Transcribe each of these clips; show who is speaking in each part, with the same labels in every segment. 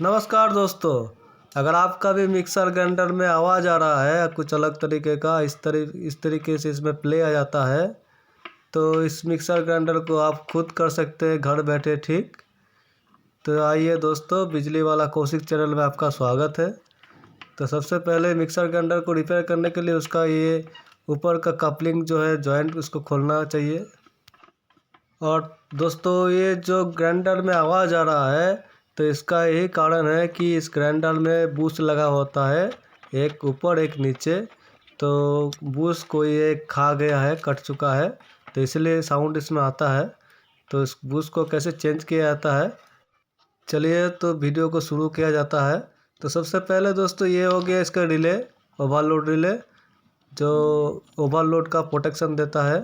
Speaker 1: नमस्कार दोस्तों। अगर आपका भी मिक्सर ग्राइंडर में आवाज़ आ रहा है कुछ अलग तरीके का, इस तरीके से इसमें प्ले आ जाता है, तो इस मिक्सर ग्राइंडर को आप खुद कर सकते हैं घर बैठे ठीक। तो आइए दोस्तों, बिजली वाला कौशिक चैनल में आपका स्वागत है। तो सबसे पहले मिक्सर ग्राइंडर को रिपेयर करने के लिए उसका ये ऊपर का कपलिंग जो है जॉइंट, उसको खोलना चाहिए। और दोस्तों, ये जो ग्राइंडर में आवाज़ आ रहा है तो इसका यही कारण है कि इस ग्राइंडर में बूस्ट लगा होता है, एक ऊपर एक नीचे। तो बूस्ट को ये खा गया है, कट चुका है, तो इसलिए साउंड इसमें आता है। तो इस बूस्ट को कैसे चेंज किया जाता है, चलिए तो वीडियो को शुरू किया जाता है। तो सबसे पहले दोस्तों, ये हो गया इसका रिले, ओवरलोड रिले, जो ओवरलोड का प्रोटेक्शन देता है।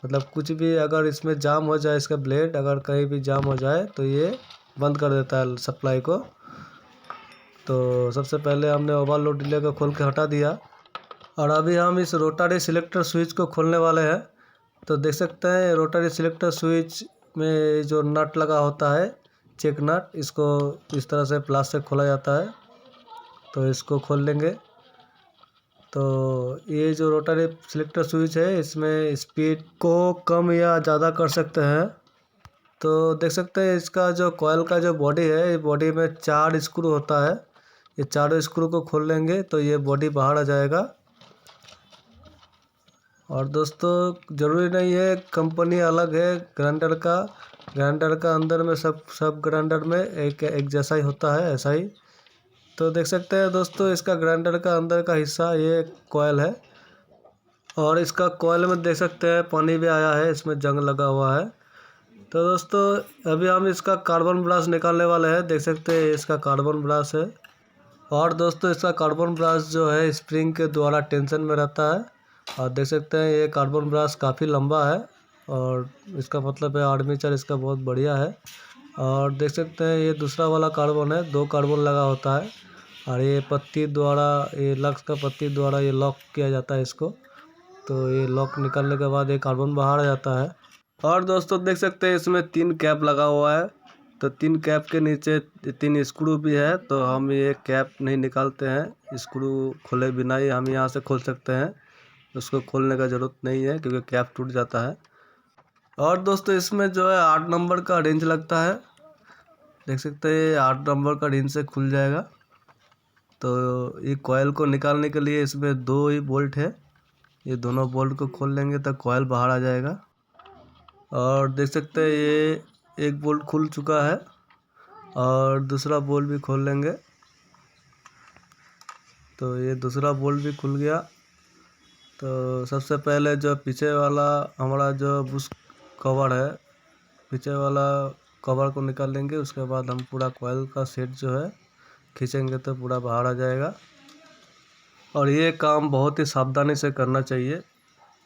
Speaker 1: मतलब कुछ भी अगर इसमें जाम हो जाए, इसका ब्लेड अगर कहीं भी जाम हो जाए तो ये बंद कर देता है सप्लाई को। तो सबसे पहले हमने ओवरलोड रिले को खोल के हटा दिया, और अभी हम इस रोटरी सिलेक्टर स्विच को खोलने वाले हैं। तो देख सकते हैं रोटरी सिलेक्टर स्विच में जो नट लगा होता है, चेक नट, इसको इस तरह से प्लास से खोला जाता है। तो इसको खोल लेंगे। तो ये जो रोटरी सिलेक्टर स्विच है, इसमें स्पीड को कम या ज़्यादा कर सकते हैं। तो देख सकते हैं इसका जो कॉइल का जो बॉडी है, ये बॉडी में 4 स्क्रू होता है। ये चारों स्क्रू को खोल लेंगे तो ये बॉडी बाहर आ जाएगा। और दोस्तों, ज़रूरी नहीं है कंपनी अलग है ग्राइंडर का अंदर में सब ग्राइंडर में एक जैसा ही होता है, ऐसा ही। तो देख सकते हैं दोस्तों, इसका ग्राइंडर का अंदर का हिस्सा ये कॉइल है, और इसका कॉइल में देख सकते हैं पानी भी आया है, इसमें जंग लगा हुआ है। तो दोस्तों, अभी हम इसका कार्बन ब्रश निकालने वाले हैं। देख सकते हैं इसका कार्बन ब्रश है। और दोस्तों, इसका कार्बन ब्रश जो है स्प्रिंग के द्वारा टेंशन में रहता है। और देख सकते हैं ये कार्बन ब्रश काफ़ी लंबा है, और इसका मतलब है आर्मेचर इसका बहुत बढ़िया है। और देख सकते हैं ये दूसरा वाला कार्बन है, 2 कार्बन लगा होता है, और ये पत्ती द्वारा, ये लक्स का पत्ती द्वारा ये लॉक किया जाता है इसको। तो ये लॉक निकालने के बाद ये कार्बन बाहर आ जाता है। और दोस्तों, देख सकते हैं इसमें 3 कैप लगा हुआ है। तो 3 कैप के नीचे 3 स्क्रू भी है। तो हम ये कैप नहीं निकालते हैं, स्क्रू खोले बिना ही हम यहाँ से खोल सकते हैं। उसको खोलने का ज़रूरत नहीं है क्योंकि कैप टूट जाता है। और दोस्तों, इसमें जो है 8 नंबर का रेंज लगता है। देख सकते हैं 8 नंबर का रेंज से खुल जाएगा। तो ये कॉइल को निकालने के लिए इसमें 2 ही बोल्ट है। ये दोनों बोल्ट को खोल लेंगे तो कॉइल बाहर आ जाएगा। और देख सकते हैं ये एक बोल्ट खुल चुका है, और दूसरा बोल्ट भी खोल लेंगे। तो ये दूसरा बोल्ट भी खुल गया। तो सबसे पहले जो पीछे वाला हमारा जो बुश कवर है, पीछे वाला कवर को निकाल लेंगे। उसके बाद हम पूरा कॉइल का सेट जो है खींचेंगे तो पूरा बाहर आ जाएगा। और ये काम बहुत ही सावधानी से करना चाहिए,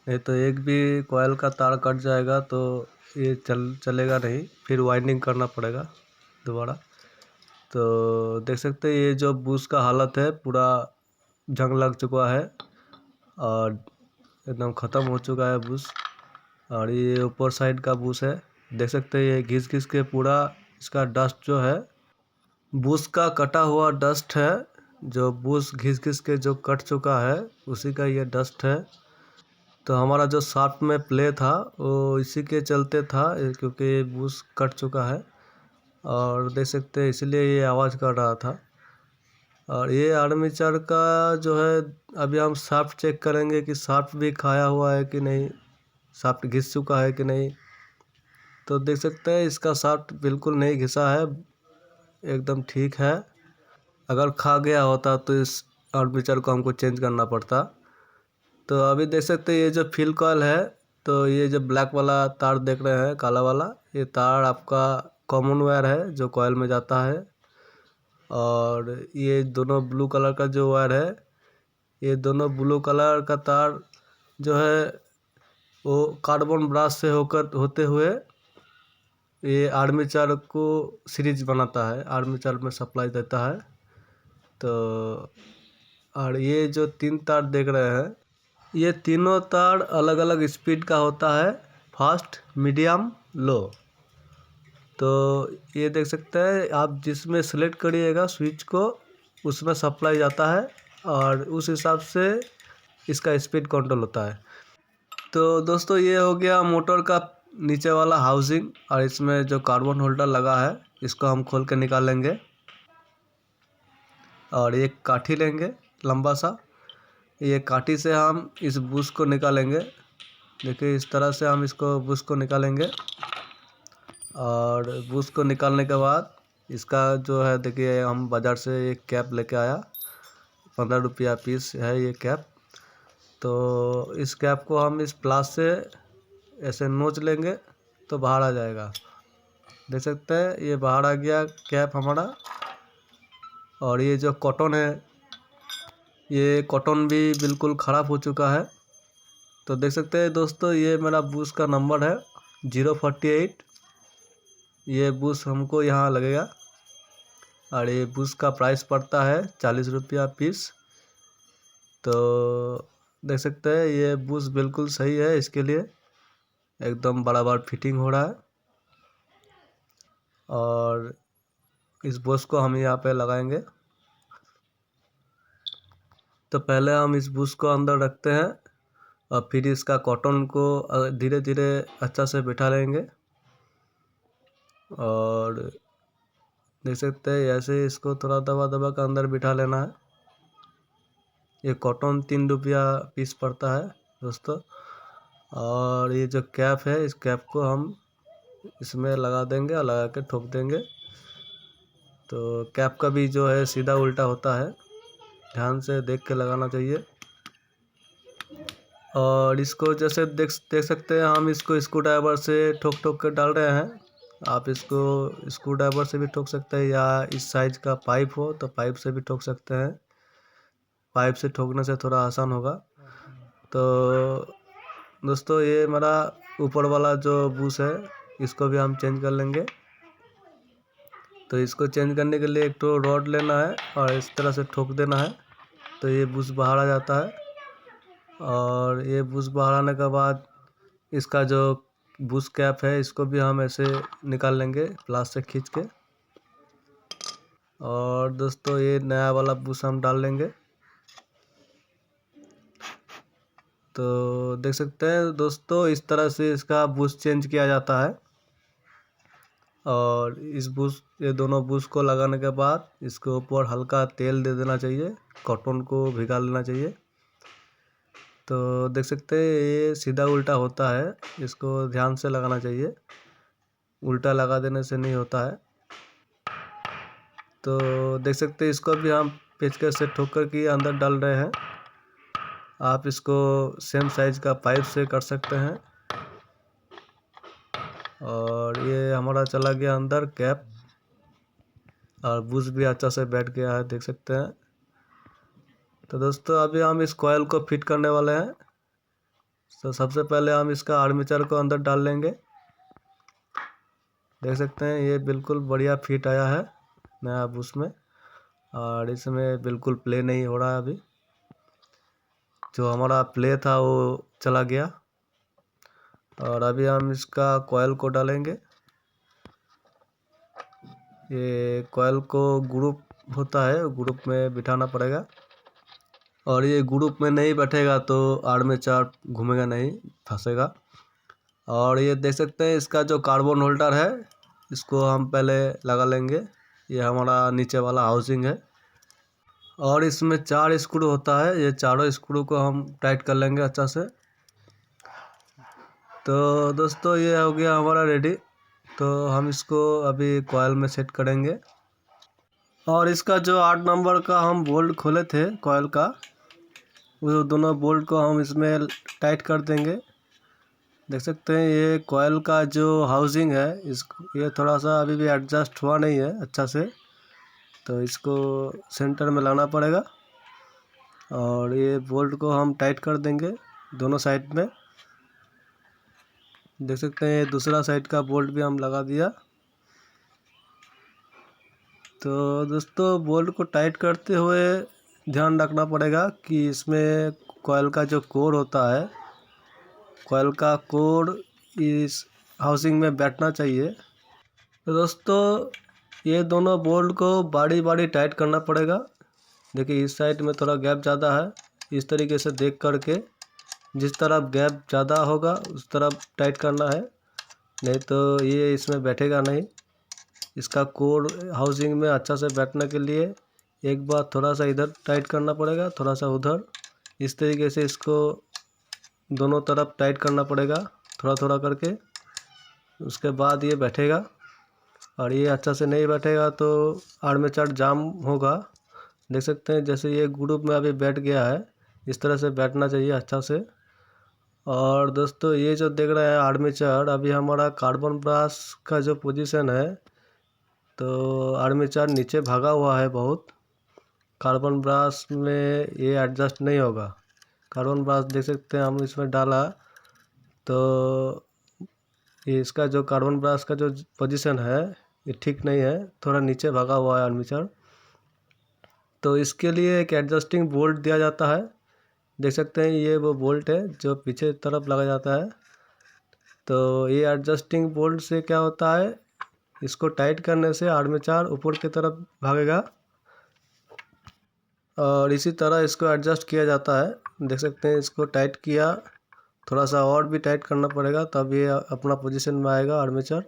Speaker 1: नहीं तो एक भी कॉइल का तार कट जाएगा तो ये चलेगा नहीं, फिर वाइंडिंग करना पड़ेगा दोबारा। तो देख सकते हैं ये जो बुश का हालत है, पूरा जंग लग चुका है और एकदम ख़त्म हो चुका है बुश। और ये ऊपर साइड का बुश है, देख सकते हैं ये घिस घिस के पूरा इसका डस्ट जो है, बुश का कटा हुआ डस्ट है। जो बुश घिस घिस के जो कट चुका है उसी का ये डस्ट है। तो हमारा जो शाफ्ट में प्ले था वो इसी के चलते था, क्योंकि बुश कट चुका है। और देख सकते हैं इसलिए ये आवाज़ कर रहा था। और ये आर्मेचर का जो है, अभी हम शाफ्ट चेक करेंगे कि शाफ्ट भी खाया हुआ है कि नहीं, शाफ्ट घिस चुका है कि नहीं। तो देख सकते हैं इसका शाफ्ट बिल्कुल नहीं घिसा है, एकदम ठीक है। अगर खा गया होता तो इस आर्मेचर को हमको चेंज करना पड़ता। तो अभी देख सकते हैं ये जो फिल कॉइल है, तो ये जो ब्लैक वाला तार देख रहे हैं, काला वाला, ये तार आपका कॉमन वायर है जो कॉइल में जाता है। और ये दोनों ब्लू कलर का जो वायर है, ये दोनों ब्लू कलर का तार जो है वो कार्बन ब्रश से होते हुए ये आर्मेचर को सीरीज बनाता है, आर्मेचर में सप्लाई देता है। तो और ये जो 3 तार देख रहे हैं, ये तीनों तार अलग अलग स्पीड का होता है, फास्ट, मीडियम, लो। तो ये देख सकते हैं आप, जिसमें सेलेक्ट करिएगा स्विच को उसमें सप्लाई जाता है और उस हिसाब से इसका स्पीड कंट्रोल होता है। तो दोस्तों ये हो गया मोटर का नीचे वाला हाउसिंग, और इसमें जो कार्बन होल्डर लगा है इसको हम खोल के निकालेंगे और एक काठी लेंगे लंबा सा। ये काठी से हम इस बुश को निकालेंगे। देखिए इस तरह से हम इसको बुश को निकालेंगे, और बुश को निकालने के बाद इसका जो है, देखिए हम बाज़ार से एक कैप लेके आया, 15 रुपया पीस है ये कैप। तो इस कैप को हम इस प्लास से ऐसे नोच लेंगे तो बाहर आ जाएगा। देख सकते हैं ये बाहर आ गया कैप हमारा। और ये जो कॉटन है, ये कॉटन भी बिल्कुल ख़राब हो चुका है। तो देख सकते हैं दोस्तों ये मेरा बुश का नंबर है 048। ये बुश हमको यहाँ लगेगा, और ये बुश का प्राइस पड़ता है 40 रुपया पीस। तो देख सकते हैं ये बुश बिल्कुल सही है, इसके लिए एकदम बराबर फिटिंग हो रहा है। और इस बुश को हम यहाँ पे लगाएंगे। तो पहले हम इस बुश को अंदर रखते हैं और फिर इसका कॉटन को धीरे धीरे अच्छा से बिठा लेंगे। और देख सकते हैं ऐसे इसको थोड़ा दबा दबा कर अंदर बिठा लेना है। ये कॉटन 3 रुपया पीस पड़ता है दोस्तों। और ये जो कैप है, इस कैप को हम इसमें लगा देंगे और लगा के ठोक देंगे। तो कैप का भी जो है सीधा उल्टा होता है, ध्यान से देख के लगाना चाहिए। और इसको जैसे देख सकते हैं हम इसको स्क्रू ड्राइवर से ठोक ठोक कर डाल रहे हैं। आप इसको स्क्रू ड्राइवर से भी ठोक सकते हैं, या इस साइज का पाइप हो तो पाइप से भी ठोक सकते हैं। पाइप से ठोकने से थोड़ा आसान होगा। तो दोस्तों ये हमारा ऊपर वाला जो बुश है इसको भी हम चेंज कर लेंगे। तो इसको चेंज करने के लिए एक तो रॉड लेना है और इस तरह से ठोक देना है, तो ये बुश बाहर आ जाता है। और ये बुश बाहर आने के बाद इसका जो बुश कैप है इसको भी हम ऐसे निकाल लेंगे प्लास से खींच के। और दोस्तों ये नया वाला बुश हम डाल लेंगे। तो देख सकते हैं दोस्तों इस तरह से इसका बुश चेंज किया जाता है। और इस बुश, ये दोनों बुश को लगाने के बाद इसके ऊपर हल्का तेल दे देना चाहिए, कॉटन को भिगा लेना चाहिए। तो देख सकते हैं ये सीधा उल्टा होता है, इसको ध्यान से लगाना चाहिए, उल्टा लगा देने से नहीं होता है। तो देख सकते हैं इसको भी हम पेचकस से ठोक कर के अंदर डाल रहे हैं। आप इसको सेम साइज का पाइप से कर सकते हैं। और ये हमारा चला गया अंदर कैप, और बुश भी अच्छा से बैठ गया है, देख सकते हैं। तो दोस्तों अभी हम इस कॉइल को फिट करने वाले हैं। तो सबसे पहले हम इसका आर्मेचर को अंदर डाल लेंगे। देख सकते हैं ये बिल्कुल बढ़िया फिट आया है नया बुश में, और इसमें बिल्कुल प्ले नहीं हो रहा है। अभी जो हमारा प्ले था वो चला गया। और अभी हम इसका कॉइल को डालेंगे। ये कॉइल को ग्रुप होता है, ग्रुप में बिठाना पड़ेगा। और ये ग्रुप में नहीं बैठेगा तो आर्मेचर घूमेगा नहीं, फंसेगा। और ये देख सकते हैं इसका जो कार्बन होल्डर है इसको हम पहले लगा लेंगे। ये हमारा नीचे वाला हाउसिंग है, और इसमें 4 स्क्रू होता है। ये चारों स्क्रू को हम टाइट कर लेंगे अच्छा से। तो दोस्तों ये हो गया हमारा रेडी। तो हम इसको अभी कॉइल में सेट करेंगे। और इसका जो 8 नंबर का हम बोल्ट खोले थे कॉइल का, वो दोनों बोल्ट को हम इसमें टाइट कर देंगे। देख सकते हैं ये कॉइल का जो हाउसिंग है ये थोड़ा सा अभी भी एडजस्ट हुआ नहीं है अच्छा से, तो इसको सेंटर में लाना पड़ेगा। और ये बोल्ट को हम टाइट कर देंगे दोनों साइड में। देख सकते हैं दूसरा साइड का बोल्ट भी हम लगा दिया। तो दोस्तों बोल्ट को टाइट करते हुए ध्यान रखना पड़ेगा कि इसमें कॉइल का जो कोर होता है, कॉइल का कोर इस हाउसिंग में बैठना चाहिए। तो दोस्तों ये दोनों बोल्ट को बारी बारी टाइट करना पड़ेगा। देखिए इस साइड में थोड़ा गैप ज़्यादा है, इस तरीके से देख करके जिस तरफ गैप ज़्यादा होगा उस तरफ टाइट करना है, नहीं तो ये इसमें बैठेगा नहीं। इसका कोर हाउसिंग में अच्छा से बैठने के लिए एक बार थोड़ा सा इधर टाइट करना पड़ेगा, थोड़ा सा उधर, इस तरीके से इसको दोनों तरफ टाइट करना पड़ेगा थोड़ा थोड़ा करके। उसके बाद ये बैठेगा, और ये अच्छा से नहीं बैठेगा तो आर्मेचर जाम होगा। देख सकते हैं जैसे ये ग्रुप में अभी बैठ गया है, इस तरह से बैठना चाहिए अच्छा से। और दोस्तों ये जो देख रहे हैं आर्मेचर, अभी हमारा कार्बन ब्रश का जो पोजीशन है, तो आर्मेचर नीचे भागा हुआ है बहुत। कार्बन ब्रश में ये एडजस्ट नहीं होगा। कार्बन ब्रश देख सकते हैं हम इसमें डाला, तो ये इसका जो कार्बन ब्रश का जो पोजीशन है ये ठीक नहीं है, थोड़ा नीचे भागा हुआ है आर्मेचर। तो इसके लिए एक एडजस्टिंग बोल्ट दिया जाता है। देख सकते हैं ये वो बोल्ट है जो पीछे तरफ लगा जाता है। तो ये एडजस्टिंग बोल्ट से क्या होता है, इसको टाइट करने से आर्मेचर ऊपर की तरफ भागेगा, और इसी तरह इसको एडजस्ट किया जाता है। देख सकते हैं इसको टाइट किया, थोड़ा सा और भी टाइट करना पड़ेगा तब ये अपना पोजीशन में आएगा आर्मेचर।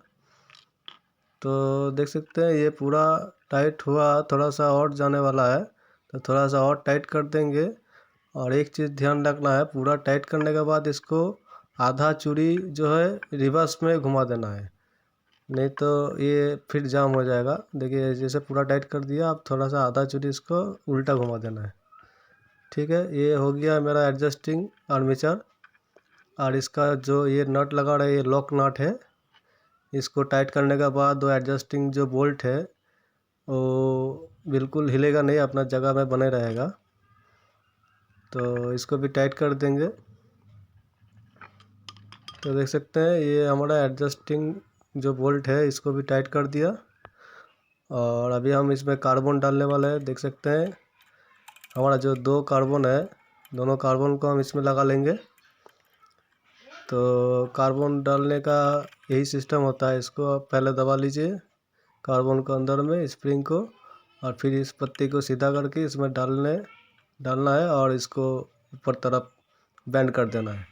Speaker 1: तो देख सकते हैं ये पूरा टाइट हुआ, थोड़ा सा और जाने वाला है, तो थोड़ा सा और टाइट कर देंगे। और एक चीज़ ध्यान रखना है, पूरा टाइट करने के बाद इसको आधा चूड़ी जो है रिवर्स में घुमा देना है, नहीं तो ये फिर जाम हो जाएगा। देखिए जैसे पूरा टाइट कर दिया, अब थोड़ा सा आधा चूड़ी इसको उल्टा घुमा देना है। ठीक है, ये हो गया मेरा एडजस्टिंग आर्मेचर। और इसका जो ये नट लगा रहा है ये लॉक नट है। इसको टाइट करने के बाद वो एडजस्टिंग जो बोल्ट है वो बिल्कुल हिलेगा नहीं, अपना जगह में बने रहेगा। तो इसको भी टाइट कर देंगे। तो देख सकते हैं ये हमारा एडजस्टिंग जो बोल्ट है इसको भी टाइट कर दिया। और अभी हम इसमें कार्बन डालने वाले हैं। देख सकते हैं हमारा जो दो कार्बन है, दोनों कार्बन को हम इसमें लगा लेंगे। तो कार्बन डालने का यही सिस्टम होता है, इसको आप पहले दबा लीजिए कार्बन को अंदर में स्प्रिंग को, और फिर इस पत्ती को सीधा करके इसमें डालना है और इसको ऊपर तरफ बेंड कर देना है,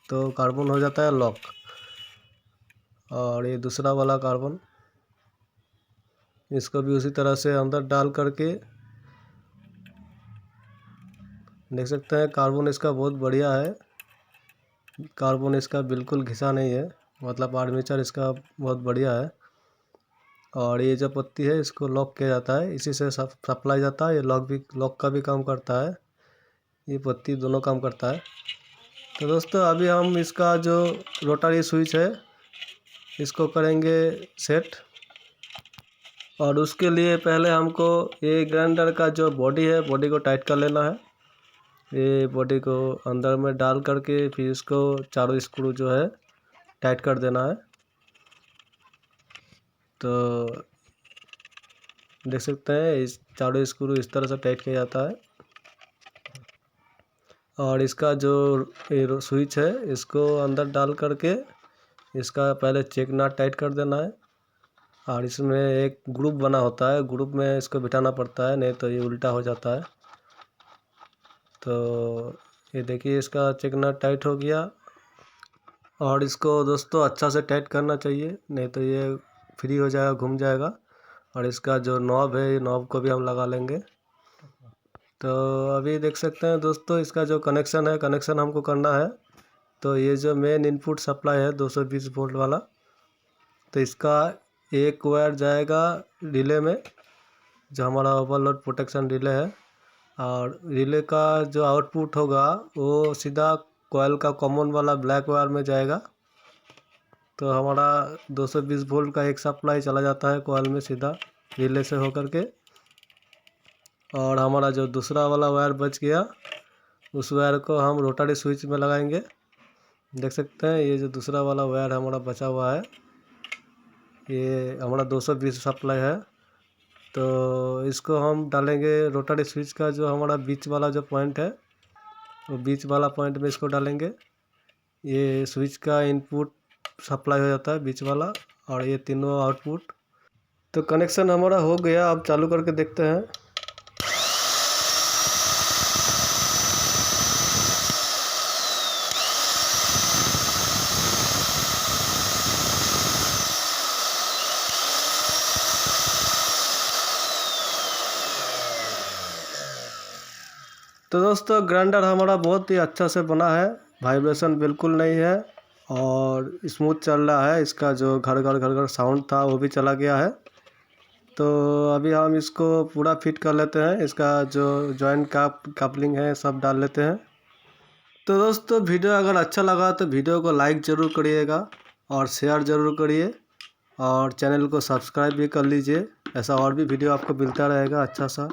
Speaker 1: तो कार्बन हो जाता है लॉक। और ये दूसरा वाला कार्बन, इसको भी उसी तरह से अंदर डाल करके, देख सकते हैं कार्बन इसका बहुत बढ़िया है। कार्बन इसका बिल्कुल घिसा नहीं है, मतलब आर्मेचर इसका बहुत बढ़िया है। और ये जो पत्ती है इसको लॉक किया जाता है, इसी से सप्लाई जाता है। ये लॉक का भी काम करता है, ये पत्ती दोनों काम करता है। तो दोस्तों अभी हम इसका जो रोटरी स्विच है इसको करेंगे सेट। और उसके लिए पहले हमको ये ग्राइंडर का जो बॉडी है, बॉडी को टाइट कर लेना है। ये बॉडी को अंदर में डाल करके फिर इसको चारों स्क्रू जो है टाइट कर देना है। तो देख सकते हैं इस चारों स्क्रू इस तरह से टाइट किया जाता है। और इसका जो ये स्विच है इसको अंदर डाल करके इसका पहले चेक नट टाइट कर देना है। और इसमें एक ग्रुप बना होता है, ग्रुप में इसको बिठाना पड़ता है, नहीं तो ये उल्टा हो जाता है। तो ये देखिए इसका चेक नट टाइट हो गया। और इसको दोस्तों अच्छा से टाइट करना चाहिए, नहीं तो ये फ्री हो जाएगा, घूम जाएगा। और इसका जो नॉब है, ये नॉब को भी हम लगा लेंगे। तो अभी देख सकते हैं दोस्तों इसका जो कनेक्शन है, कनेक्शन हमको करना है। तो ये जो मेन इनपुट सप्लाई है 220 वोल्ट वाला, तो इसका एक वायर जाएगा रिले में, जो हमारा ओवरलोड प्रोटेक्शन रिले है। और रिले का जो आउटपुट होगा वो सीधा कॉइल का कॉमन वाला ब्लैक वायर में जाएगा। तो हमारा 220 वोल्ट का एक सप्लाई चला जाता है कॉइल में सीधा रिले से होकर के। और हमारा जो दूसरा वाला वायर बच गया उस वायर को हम रोटरी स्विच में लगाएंगे। देख सकते हैं ये जो दूसरा वाला वायर हमारा बचा हुआ है, ये हमारा 220 सप्लाई है। तो इसको हम डालेंगे रोटरी स्विच का जो हमारा बीच वाला जो पॉइंट है, वो बीच वाला पॉइंट में इसको डालेंगे। ये स्विच का इनपुट सप्लाई हो जाता है बीच वाला, और ये तीनों आउटपुट तो कनेक्शन हमारा हो गया, अब चालू करके देखते हैं। तो दोस्तों ग्राइंडर हमारा बहुत ही अच्छा से बना है, वाइब्रेशन बिल्कुल नहीं है और स्मूथ चल रहा है। इसका जो घर घर साउंड था वो भी चला गया है। तो अभी हम इसको पूरा फिट कर लेते हैं, इसका जो जॉइंट कपलिंग है सब डाल लेते हैं। तो दोस्तों वीडियो अगर अच्छा लगा तो वीडियो को लाइक ज़रूर करिएगा और शेयर ज़रूर करिए और चैनल को सब्सक्राइब भी कर लीजिए। ऐसा और भी वीडियो आपको मिलता रहेगा अच्छा सा।